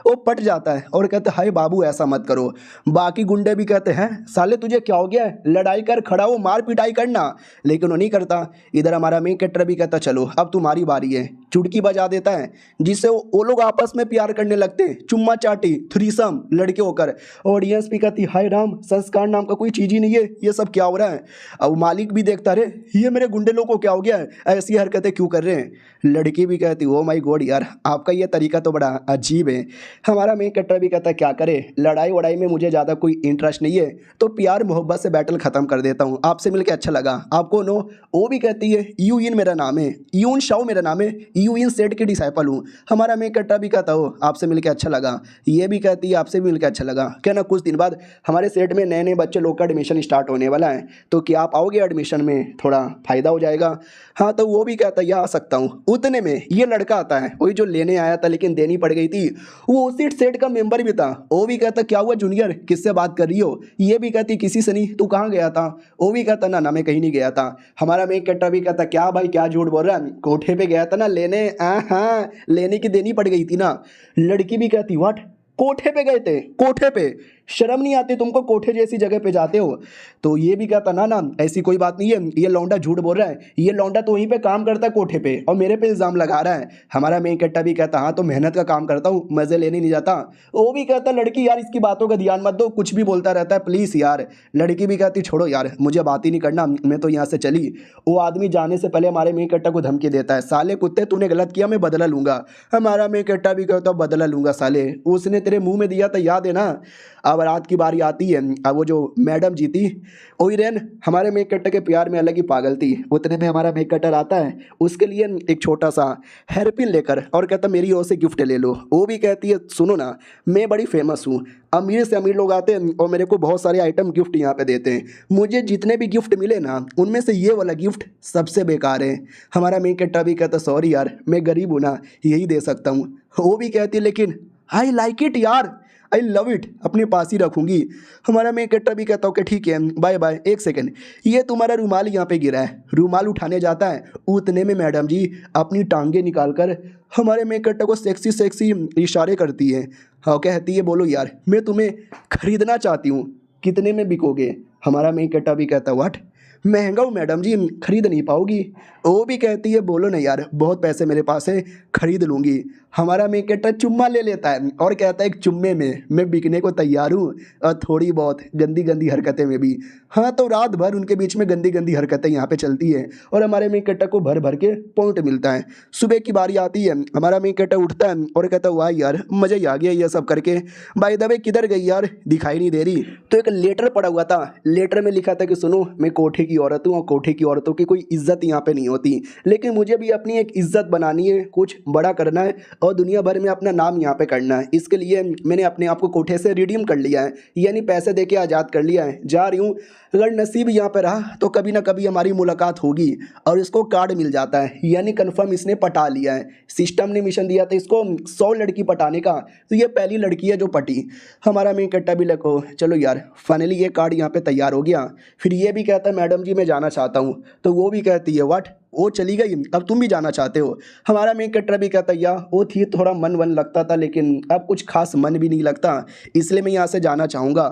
वो पट जाता है और कहता है हाय बाबू ऐसा मत करो। बाकी गुंडे भी कहते हैं साले तुझे क्या हो गया है, लड़ाई कर खड़ा हो मार पिटाई करना, लेकिन वो नहीं करता। इधर हमारा मेन कैरेक्टर भी कहता चलो अब तुम्हारी बारी है, चुटकी बजा देता है जिससे वो लोग आपस में प्यार करने लगते हैं, चुम्मा चाटी थ्रीसम लड़के होकर। ऑडियंस भी कहती हाय राम संस्कार नाम का कोई चीज़ ही नहीं है, ये सब क्या हो रहा है। अब मालिक भी देखता रे ये मेरे गुंडे लोग को क्या हो गया है, ऐसी हरकतें क्यों कर रहे हैं। लड़की भी कहती ओ माय गॉड यार आपका ये तरीका तो बड़ा अजीब है। हमारा मेन कैरेक्टर भी कहता है क्या करे, लड़ाई वड़ाई में मुझे ज़्यादा कोई इंटरेस्ट नहीं है, तो प्यार मोहब्बत से बैटल ख़त्म कर देता हूँ, आपसे मिलकर अच्छा लगा। आपको नो वो भी कहती है यू इन मेरा नाम है, यून शाओ मेरा नाम है, यू इन सेट की डिसाइपल हूँ। हमारा मेन कैरेक्टर भी कहता हो आपसे मिलकर अच्छा लगा, ये भी कहती है आपसे भी मिलकर अच्छा लगा। क्या ना कुछ दिन बाद हमारे सेट में नए नए बच्चे लोग का एडमिशन स्टार्ट होने वाला है, तो क्या आप आओगे एडमिशन में, थोड़ा फ़ायदा हो जाएगा। हाँ तो वो भी कहता है या आ सकता हूँ। उतने में ये लड़का आता है वही जो लेने आया था लेकिन देनी पड़ गई थी, वो उसी सेट का मेंबर भी था। वो भी कहता क्या हुआ जूनियर किससे बात कर रही हो, ये भी कहती किसी से नहीं, तू कहाँ गया था। वो भी कहता ना ना मैं कहीं नहीं गया था। हमारा मेन कैरेक्टर भी कहता क्या भाई क्या झूठ बोल रहा है, कोठे पे गया था ना लेने, हाँ लेने की देनी पड़ गई थी ना। लड़की भी कहती व्हाट कोठे पे गए थे, कोठे पे शर्म नहीं आती तुमको, कोठे जैसी जगह पे जाते हो। तो ये भी कहता ना ना ऐसी कोई बात नहीं है, ये लौंडा झूठ बोल रहा है, ये लौंडा तो वहीं पे काम करता है कोठे पे और मेरे पे इल्ज़ाम लगा रहा है। हमारा मेन कैरेक्टर भी कहता हाँ तो मेहनत का काम करता हूँ, मज़े लेने नहीं जाता। वो भी कहता लड़की यार इसकी बातों का ध्यान मत दो, कुछ भी बोलता रहता है प्लीज़ यार। लड़की भी कहती छोड़ो यार मुझे बात ही नहीं करना, मैं तो यहाँ से चली। वो आदमी जाने से पहले हमारे मेन कैरेक्टर को धमकी देता है साले कुत्ते तूने गलत किया मैं बदला लूंगा। हमारा मेन कैरेक्टर भी कहता बदला लूंगा साले, उसने तेरे मुंह में दिया था याद है ना। अब रात की बारी आती है, अब वो जो मैडम जी थी ओइरेन हमारे मेन कैरेक्टर के प्यार में अलग ही पागल थी। उतने में हमारा मेन कैरेक्टर आता है उसके लिए एक छोटा सा हेयरपिन लेकर और कहता मेरी ओर से गिफ्ट ले लो। वो भी कहती है सुनो ना मैं बड़ी फेमस हूँ, अमीर से अमीर लोग आते हैं और मेरे को बहुत सारे आइटम गिफ्ट यहाँ पे देते हैं, मुझे जितने भी गिफ्ट मिले ना उनमें से ये वाला गिफ्ट सबसे बेकार है। हमारा मेन कैरेक्टर भी कहता सॉरी यार मैं गरीब हूँ ना यही दे सकता हूँ। वो भी कहती है लेकिन आई लाइक इट यार आई लव इट अपने पास ही रखूँगी। हमारा मेन कैरेक्टर भी कहता हूँ कि ठीक है बाय बाय। एक सेकंड ये तुम्हारा रुमाल यहाँ पे गिरा है, रुमाल उठाने जाता है उतने में मैडम जी अपनी टांगे निकाल कर हमारे मेन कैरेक्टर को सेक्सी सेक्सी इशारे करती है। हाँ कहती है बोलो यार मैं तुम्हें खरीदना चाहती हूँ, कितने में बिकोगे। हमारा मेन कैरेक्टर भी कहता है व्हाट महंगा हूँ मैडम जी खरीद नहीं पाओगी। वो भी कहती है बोलो ना यार बहुत पैसे मेरे पास है खरीद लूँगी। हमारा मेन कैरेक्टर चुम्मा ले लेता है और कहता है एक चुम्मे में मैं बिकने को तैयार हूँ और थोड़ी बहुत गंदी गंदी हरकतें में भी। हाँ तो रात भर उनके बीच में गंदी गंदी हरकतें यहाँ पे चलती हैं और हमारे मेन कैरेक्टर को भर भर के पॉइंट मिलता है। सुबह की बारी आती है, हमारा मेन कैरेक्टर उठता है और कहता है वाह यार मज़ा ही आ गया ये सब करके। बाय द वे किधर गई यार दिखाई नहीं दे रही। तो एक लेटर पड़ा हुआ था, लेटर में लिखा था कि सुनो मैं कोठे की औरत हूँ और कोठे की औरतों की कोई इज्जत यहाँ पे नहीं होती, लेकिन मुझे भी अपनी एक इज्जत बनानी है, कुछ बड़ा करना है और दुनिया भर में अपना नाम यहाँ पे करना है। इसके लिए मैंने अपने आप को कोठे से रिडीम कर लिया है, यानी पैसे दे के आज़ाद कर लिया है। जा रही हूँ, अगर नसीब यहाँ पे रहा तो कभी ना कभी हमारी मुलाकात होगी। और इसको कार्ड मिल जाता है, यानी कन्फर्म इसने पटा लिया है। सिस्टम ने मिशन दिया था इसको 100 लड़की पटाने का, तो ये पहली लड़की है जो पटी। हमारा मेन कैरेक्टर भी लगो चलो यार फाइनली ये कार्ड यहाँ पे तैयार हो गया। फिर ये भी कहता है मैडम जी मैं जाना चाहता हूँ, तो वो भी कहती है व्हाट वो चली गई अब तुम भी जाना चाहते हो। हमारा मेन कैरेक्टर भी कहता है या वो थी थोड़ा मन वन लगता था लेकिन अब कुछ खास मन भी नहीं लगता, इसलिए मैं यहाँ से जाना चाहूँगा।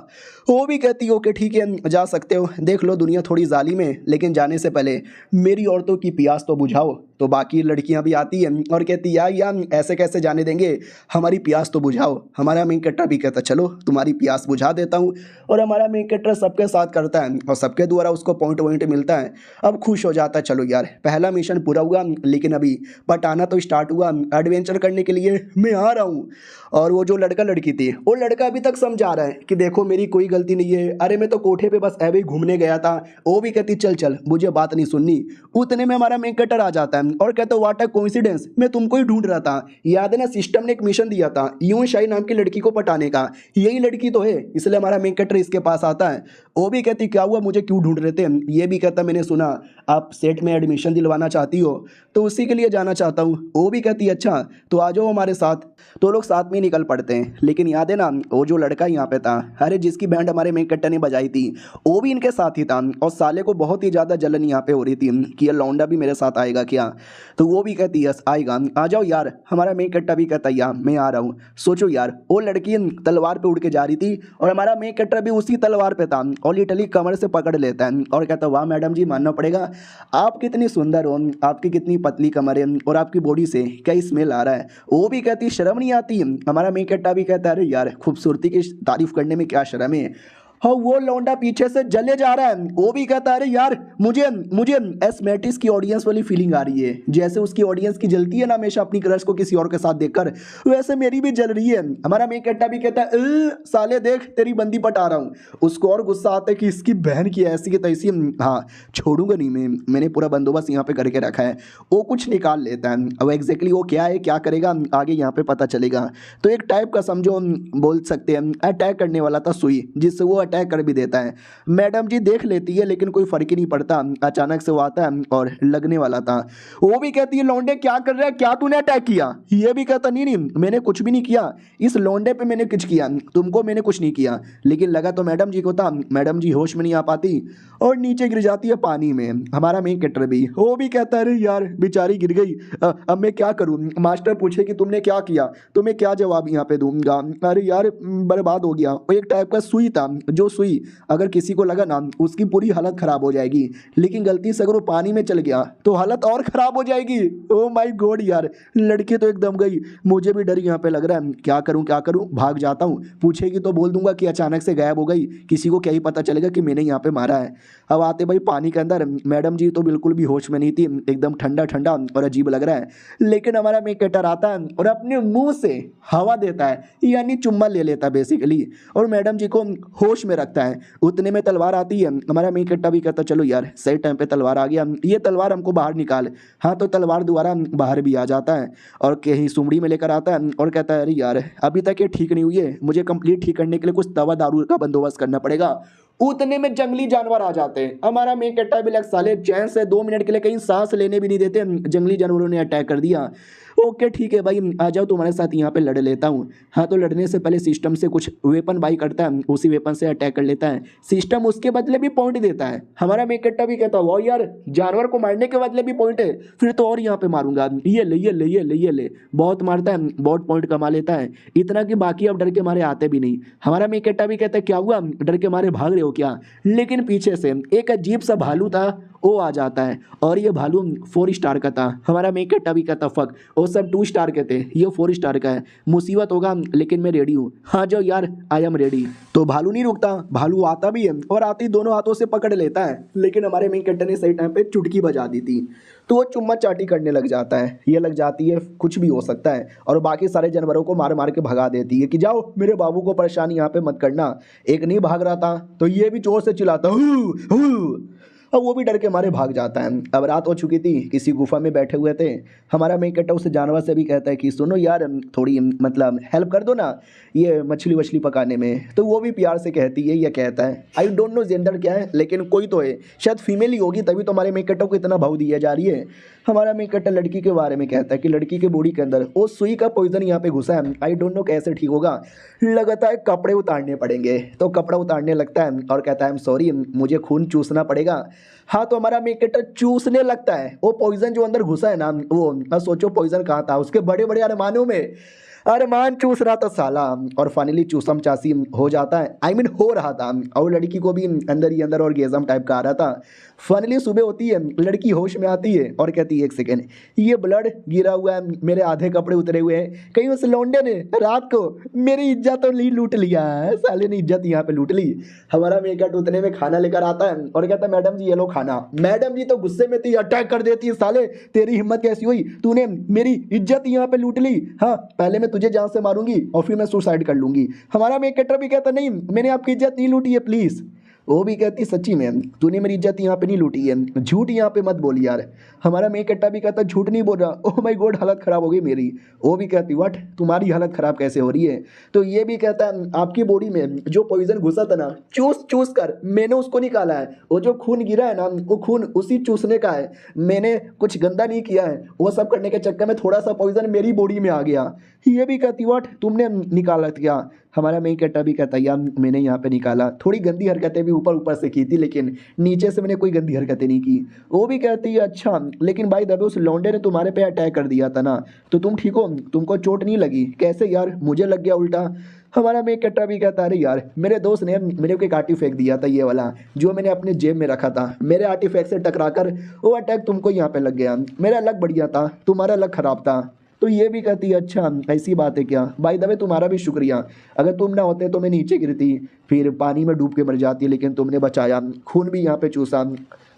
वो भी कहती है ओके ठीक है जा सकते हो, देख लो दुनिया थोड़ी जालिम है लेकिन जाने से पहले मेरी औरतों की प्यास तो बुझाओ। तो बाकी लड़कियाँ भी आती हैं और कहती यार ऐसे कैसे जाने देंगे, हमारी प्यास तो बुझाओ। हमारा मेन कैरेक्टर भी कहता चलो तुम्हारी प्यास बुझा देता हूँ। और हमारा मेन कैरेक्टर सबके साथ करता है और सबके द्वारा उसको पॉइंट वॉइंट मिलता है। अब खुश हो जाता है चलो यार पहला मिशन पूरा हुआ, लेकिन अभी पटाना तो स्टार्ट हुआ, एडवेंचर करने के लिए मैं आ रहा हूँ। और वो जो लड़का लड़की थी वो लड़का अभी तक समझा रहा है कि देखो मेरी कोई गलती नहीं है, अरे मैं तो कोठे पे बस ऐसे ही घूमने गया था। वो भी कहती चल चल मुझे बात नहीं सुननी। उतने में हमारा मेन कैरेक्टर आ जाता है और कहता व्हाट अ कोइंसिडेंस, मैं तुमको ही ढूंढ रहा था। याद है ना, सिस्टम ने एक मिशन दिया था यूं शाही नाम की लड़की को पटाने का, यही लड़की तो है, इसलिए हमारा मेन कैरेक्टर इसके पास आता है। वो भी कहती क्या हुआ, मुझे क्यों ढूंढ रहे थे। ये भी कहता मैंने सुना आप सेट में एडमिशन दिलवाना चाहती हो, तो उसी के लिए जाना चाहता हूँ। वो भी कहती अच्छा तो आ जाओ हमारे साथ। तो लोग साथ में ही निकल पड़ते हैं। लेकिन याद है ना, वो जो लड़का यहाँ पे था, अरे जिसकी बैंड हमारे मेन कैरेक्टर ने बजाई थी, वो भी इनके साथ ही था। और साले को बहुत ही ज़्यादा जलन यहाँ पे हो रही थी कि ये लौंडा भी मेरे साथ आएगा क्या। तो वो भी कहती यस आएगा, आ जाओ यार। हमारा मेन कैरेक्टर भी कहता यार मैं आ रहा हूँ। सोचो यार, वो लड़की तलवार पे उड़ के जा रही थी और हमारा मेन कैरेक्टर भी उसी तलवार पे था और लिटरली कमर से पकड़ लेता है और कहता वाह मैडम जी मानना पड़ेगा, आप कितनी सुंदर हो, आपकी कितनी पतली कमर है और आपकी बॉडी से क्या स्मेल आ रहा है। वो भी कहती शर्म नहीं आती। हमारा मेन कैरेक्टर भी कहता है अरे यार खूबसूरती की तारीफ करने में क्या शर्म है। हाँ वो लौंडा पीछे से जले जा रहा है। वो भी कहता है अरे यार मुझे मुझे एस्मेटिस की ऑडियंस वाली फीलिंग आ रही है, जैसे उसकी ऑडियंस की जलती है ना हमेशा अपनी क्रश को किसी और के साथ देखकर, वैसे मेरी भी जल रही है। हमारा मेन कैरेक्टर भी कहता है साले देख तेरी बंदी पटा रहा हूँ। उसको और गुस्सा आता है कि इसकी बहन की ऐसी की तैसी, हाँ छोड़ूंगा नहीं मैं, मैंने पूरा बंदोबस्त यहाँ पे करके रखा है। वो कुछ निकाल लेता है, अब एग्जैक्टली वो क्या है क्या करेगा आगे यहाँ पे पता चलेगा। तो एक टाइप का समझो बोल सकते हैं अटैक करने वाला था सुई, जिससे वो अटैक कर भी देता है। मैडम जी देख लेती है लेकिन कोई फर्क ही नहीं पड़ता, अचानक से वो आता है और लगने वाला था। वो भी कहती है लौंडे क्या कर रहा है, क्या तूने अटैक किया। ये भी कहता नहीं नहीं मैंने कुछ भी नहीं किया, इस लौंडे पे मैंने कुछ किया, तुमको मैंने कुछ नहीं किया। लेकिन लगा तो मैडम जी को था। मैडम जी होश में नहीं आ पाती और नीचे गिर जाती है पानी में। हमारा मेन कैरेक्टर भी वो भी कहता है अरे यार बेचारी गिर गई, अब मैं क्या करूं। मास्टर पूछे कि तुमने क्या किया तो मैं क्या जवाब यहाँ पे दूंगा। अरे यार बर्बाद हो गया। वो एक टाइप का सुई था, जो सुई अगर किसी को लगा ना उसकी पूरी हालत खराब हो जाएगी, लेकिन गलती से अगर वो पानी में चल गया तो हालत और खराब हो जाएगी। ओ माय गॉड यार, लड़की तो एकदम गई। मुझे भी डर यहाँ पे लग रहा है, क्या करूँ भाग जाता हूँ। पूछेगी तो बोल दूंगा कि अचानक से गायब हो गई, किसी को क्या ही पता चलेगा कि मैंने यहाँ पे मारा है। अब आते भाई पानी के अंदर, मैडम जी तो बिल्कुल भी होश में नहीं थी, एकदम ठंडा ठंडा और अजीब लग रहा है। लेकिन हमारा मेन कैरेक्टर आता है और अपने मुंह से हवा देता है, यानी चुम्मा ले लेता है बेसिकली, और मैडम जी को होश में रखता है। उतने में तलवार आती है। हमारा मेन कैरेक्टर भी कहता चलो यार सही टाइम पे तलवार आ गया, ये तलवार हमको बाहर निकाल। हाँ तो तलवार दोबारा बाहर भी आ जाता है और कहीं सुमड़ी में लेकर आता है और कहता है अरे यार अभी तक ये ठीक नहीं हुई है, मुझे कंप्लीट ठीक करने के लिए कुछ दवा दारू का बंदोबस्त करना पड़ेगा। उतने में जंगली जानवर आ जाते हैं। हमारा मेन कैरेक्टर भी लग साले चैन से 2 मिनट के लिए कहीं सांस लेने भी नहीं देते, जंगली जानवरों ने अटैक कर दिया। ओके ठीक है भाई आ जाओ तुम्हारे साथ यहाँ पे लड़ लेता हूँ। हाँ तो लड़ने से पहले सिस्टम से कुछ वेपन बाई करता है, उसी वेपन से अटैक कर लेता है। सिस्टम उसके बदले भी पॉइंट देता है। हमारा मेन कैरेक्टर भी कहता है वाह यार जानवर को मारने के बदले भी पॉइंट है, फिर तो और यहाँ पे मारूंगा, ये ले ये ले ये ले ये ले। बहुत मारता है, बहुत पॉइंट कमा लेता है, इतना कि बाकी अब डर के मारे आते भी नहीं। हमारा मेन कैरेक्टर भी कहता है क्या हुआ डर के मारे भाग रहे हो क्या। लेकिन पीछे से एक अजीब सा भालू था, वो आ जाता है और ये भालू 4 स्टार का था। हमारा मेन कैरेक्टर भी कहता फक वो सब 2 स्टार के थे, ये 4 स्टार का है, मुसीबत होगा लेकिन मैं रेडी हूँ, हाँ जाओ यार आई एम रेडी। तो भालू नहीं रुकता, भालू आता भी है और आती दोनों हाथों से पकड़ लेता है। लेकिन हमारे मेन कैरेक्टर ने सही टाइम पे चुटकी बजा दी थी, तो वो चुम्मा चाटी करने लग जाता है। ये लग जाती है कुछ भी हो सकता है और बाकी सारे जानवरों को मार मार के भगा देती है कि जाओ मेरे बाबू को परेशानी यहाँ पे मत करना। एक नहीं भाग रहा था तो ये भी जोर से चिल्लाता हूँ हूँ। अब वो भी डर के मारे भाग जाता है। अब रात हो चुकी थी, किसी गुफा में बैठे हुए थे। हमारा मेन कैरेक्टर उस जानवर से भी कहता है कि सुनो यार थोड़ी मतलब हेल्प कर दो ना ये मछली वछली पकाने में। तो वो भी प्यार से कहती है, या कहता है आई डोंट नो जेंडर क्या है लेकिन कोई तो है, शायद फीमेल ही होगी तभी तो हमारे मेन कैरेक्टर को इतना भाव दिया जा रही है। हमारा मेन कैरेक्टर लड़की के बारे में कहता है कि लड़की के बॉडी के अंदर वो सुई का पॉइजन यहाँ पे घुसा है, आई डोंट नो कैसे ठीक होगा, लगता है कपड़े उतारने पड़ेंगे। तो कपड़ा उतारने लगता है और कहता है आई एम सॉरी मुझे खून चूसना पड़ेगा। हाँ तो हमारा मेन कैरेक्टर चूसने लगता है वो पॉइजन जो अंदर घुसा है ना, वो सोचो पॉइजन कहाँ था, उसके बड़े बड़े अरमानों में अरमान चूस रहा था साला। और फाइनली चूसम चासी हो जाता है, आई मीन हो रहा था, और लड़की को भी अंदर ही अंदर और गेजम टाइप का आ रहा था। फाइनली सुबह होती है, लड़की होश में आती है और कहती है एक सेकेंड ये ब्लड गिरा हुआ है, मेरे आधे कपड़े उतरे हुए हैं, कहीं उस लौंडे ने रात को मेरी इज्जत तो लूट लिया है, साले ने इज्जत यहाँ पे लूट ली। हमारा मेकअप उतने में खाना लेकर आता है और कहता है मैडम जी ये लो खाना। मैडम जी तो गुस्से में थी, अटैक कर देती है, साले तेरी हिम्मत कैसी हुई, तूने मेरी इज्जत यहाँ पे लूट ली, हाँ पहले मैं तुझे जान से मारूंगी और फिर मैं सुसाइड कर लूंगी। हमारा मेन कैरेक्टर भी कहता नहीं मैंने आपकी इज्जत नहीं लूटी है प्लीज। वो भी कहती सच्ची में तूने मेरी इज्जत यहाँ पे नहीं लूटी है, झूठ यहाँ पे मत बोल यार। हमारा मेन कट्टा भी कहता झूठ नहीं बोल रहा। ओह माय गॉड हालत ख़राब हो गई मेरी। वो भी कहती व्हाट, तुम्हारी हालत ख़राब कैसे हो रही है? तो ये भी कहता है आपकी बॉडी में जो पॉइजन घुसा था ना, चूस चूस कर मैंने उसको निकाला है। वो जो खून गिरा है ना, वो खून उसी चूसने का है। मैंने कुछ गंदा नहीं किया है, वो सब करने के चक्कर में थोड़ा सा पॉइजन मेरी बॉडी में आ गया। ये भी कहती व्हाट, तुमने निकाला क्या? हमारा मेन कट्टा भी कहता यार मैंने यहाँ पे निकाला, थोड़ी गंदी हरकतें भी ऊपर ऊपर से की थी, लेकिन नीचे से मैंने कोई गंदी हरकतें नहीं की। वो भी कहती है अच्छा, लेकिन भाई दबे उस लौंडे ने तुम्हारे पे अटैक कर दिया था ना, तो तुम ठीक हो, तुमको चोट नहीं लगी? कैसे यार, मुझे लग गया उल्टा। हमारा मेन कट्टा भी कहता अरे यार मेरे दोस्त ने मेरे को एक आर्टिफैक्ट दिया था, ये वाला जो मैंने अपने जेब में रखा था, मेरे आर्टिफैक्ट से टकरा कर वो अटैक तुमको यहाँ पे लग गया। मेरा लक बढ़िया था, तुम्हारा लक खराब था। तो ये भी कहती है अच्छा ऐसी बात है क्या? भाई दबे तुम्हारा भी शुक्रिया, अगर तुम ना होते तो मैं नीचे गिरती, फिर पानी में डूब के मर जाती, लेकिन तुमने बचाया, खून भी यहाँ पे चूसा।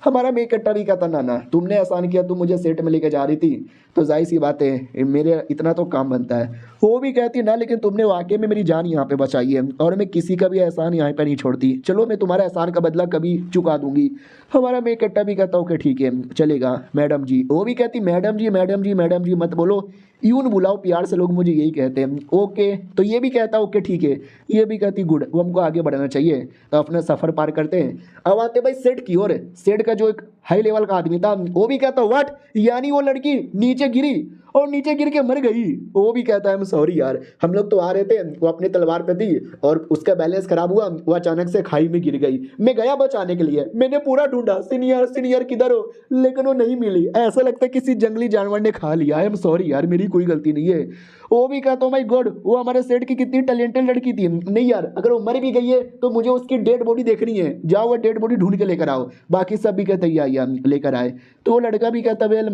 हमारा मेन कट्टा भी कहता ना ना तुमने एहसान किया, तुम मुझे सेट में लेके जा रही थी, तो जाहिर सी बात है मेरे इतना तो काम बनता है। वो भी कहती ना लेकिन तुमने वाकई में मेरी जान यहाँ पे बचाई है, और मैं किसी का भी एहसान यहाँ पे नहीं छोड़ती। चलो मैं तुम्हारा एहसान का बदला कभी चुका दूंगी। हमारा मेन कट्टा भी कहता ओके ठीक है चलेगा मैडम जी। वो भी कहती मैडम जी मैडम जी मैडम जी मत बोलो, यून बुलाओ, प्यार से लोग मुझे यही कहते हैं। ओके, तो ये भी कहता ओके ठीक है। ये भी कहती गुड, वो हमको आगे बढ़ना चाहिए। तो अपना सफ़र पार करते हैं, अब आते भाई सेट की ओर। सेट का जो एक हाई लेवल का आदमी था वो भी कहता व्हाट, यानी वो लड़की नीचे गिरी और नीचे गिर के मर गई। वो भी कहता है सॉरी यार, हम लोग तो आ रहे थे, वो अपने तलवार पे थी और उसका बैलेंस खराब हुआ, वो अचानक से खाई में गिर गई। मैं गया बचाने के लिए, मैंने पूरा ढूंढा सीनियर सीनियर किधर हो, लेकिन वो नहीं मिली। ऐसा लगता है किसी जंगली जानवर ने खा लिया। आई एम सॉरी यार, मेरी कोई गलती नहीं है। वो भी कहता हूँ माय गॉड, वो हमारे सेट की कितनी टैलेंटेड लड़की थी। नहीं यार, अगर वो मर भी गई है तो मुझे उसकी डेड बॉडी देखनी है, जाओ वो डेड बॉडी ढूंढ के लेकर आओ। बाकी सब भी कहते या लेकर आए। तो वो लड़का भी कहता वेल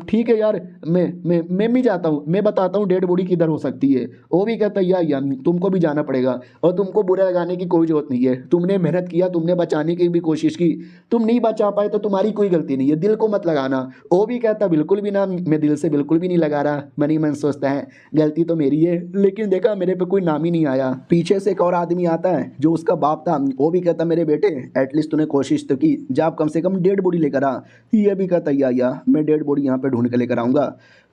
ठीक है यार, मैं भी जाता हूँ, मैं बताता हूँ डेड बॉडी किधर हो सकती है। वो भी कहता या तुमको भी जाना पड़ेगा, और तुमको बुरा लगाने की कोई जरूरत नहीं है। तुमने मेहनत किया, तुमने बचाने की भी कोशिश की, तुम नहीं बचा पाए तो तुम्हारी कोई गलती नहीं है, दिल को मत लगाना। वो भी कहता बिल्कुल भी ना, मैं दिल से बिल्कुल भी नहीं लगा रहा। मनी मन सोचता है गलती तो मेरी है, लेकिन देखा मेरे पे कोई नाम ही नहीं आया। पीछे से एक और आदमी आता है जो उसका बाप था। वो भी कहता मेरे बेटे एटलीस्ट तूने कोशिश तो की, जा कम से कम डेड बॉडी लेकर आ। ये भी कहता या मैं डेड बॉडी यहाँ पे ढूंढ के लेकर आऊँगा।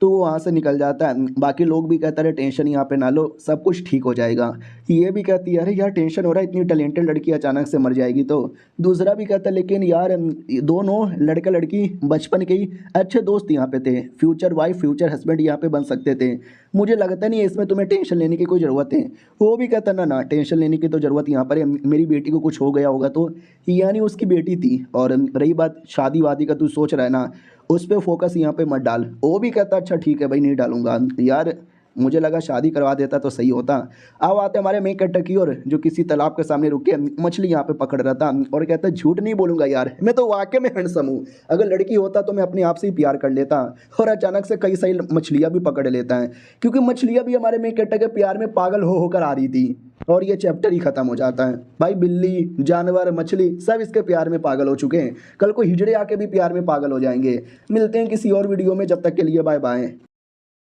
तो वो वहाँ से निकल जाता है। बाकी लोग भी कहते हैं टेंशन यहाँ पे ना लो, सब कुछ ठीक हो जाएगा। ये भी कहती है अरे यार टेंशन हो रहा है, इतनी टैलेंटेड लड़की अचानक से मर जाएगी तो। दूसरा भी कहता है लेकिन यार दोनों लड़का लड़की बचपन के ही अच्छे दोस्त यहाँ पे थे, फ्यूचर वाइफ फ्यूचर हस्बैंड यहाँ पे बन सकते थे। मुझे लगता नहीं है इसमें तुम्हें टेंशन लेने की कोई ज़रूरत है। वो भी कहता ना ना टेंशन लेने की तो ज़रूरत यहाँ पर है, मेरी बेटी को कुछ हो गया होगा तो। यानी उसकी बेटी थी। और रही बात शादी वादी का, तू सोच रहा है ना, उस पर फोकस यहाँ पे मत डाल। वो भी कहता अच्छा ठीक है भाई नहीं डालूंगा यार, मुझे लगा शादी करवा देता तो सही होता। अब आते हमारे मेन कट्टा की ओर, जो किसी तालाब के सामने रुक के मछली यहाँ पे पकड़ रहा था और कहता है झूठ नहीं बोलूंगा यार, मैं तो वाकई में हैंडसम हूँ, अगर लड़की होता तो मैं अपने आप से ही प्यार कर लेता। और अचानक से कई सारी मछलियाँ भी पकड़ लेता है, क्योंकि मछलियाँ भी हमारे मेन कट्टा के प्यार में पागल हो होकर आ रही थी। और ये चैप्टर ही खत्म हो जाता है। भाई बिल्ली जानवर मछली सब इसके प्यार में पागल हो चुके हैं, कल को हिजड़े आके भी प्यार में पागल हो जाएंगे। मिलते हैं किसी और वीडियो में, जब तक के लिए बाय बाय।